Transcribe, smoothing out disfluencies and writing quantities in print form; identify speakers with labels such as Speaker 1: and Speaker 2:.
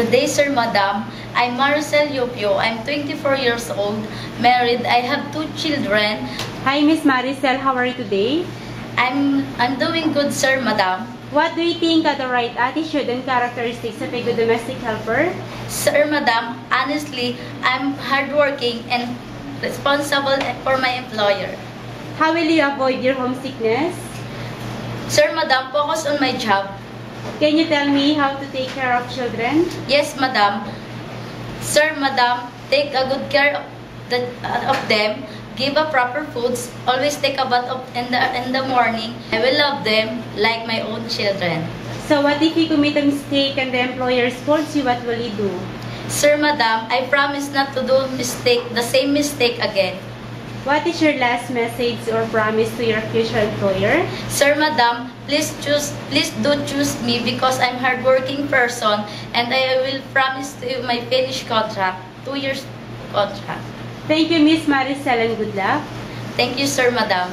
Speaker 1: Good day, Sir, Madam. I'm Maricel Yopio. I'm 24 years old, married. I have 2 children.
Speaker 2: Hi, Miss Maricel. How are you today?
Speaker 1: I'm doing good, Sir, Madam.
Speaker 2: What do you think are the right attitude and characteristics of a good domestic helper?
Speaker 1: Sir, Madam, honestly, I'm hardworking and responsible for my employer.
Speaker 2: How will you avoid your homesickness?
Speaker 1: Sir, Madam, focus on my job.
Speaker 2: Can you tell me how to take care of children?
Speaker 1: Yes, Madam. Sir, Madam, take a good care of them. Give a proper foods. Always take a bath in the morning. I will love them like my own children.
Speaker 2: So what if you commit a mistake and the employer scolds you? What will you do?
Speaker 1: Sir, Madam, I promise not to do the same mistake again.
Speaker 2: What is your last message or promise to your future employer?
Speaker 1: Sir, Madam, please do choose me because I'm hardworking person and I will promise to you my finished contract, 2 years contract.
Speaker 2: Thank you, Miss Maricel, and good luck.
Speaker 1: Thank you, Sir, Madam.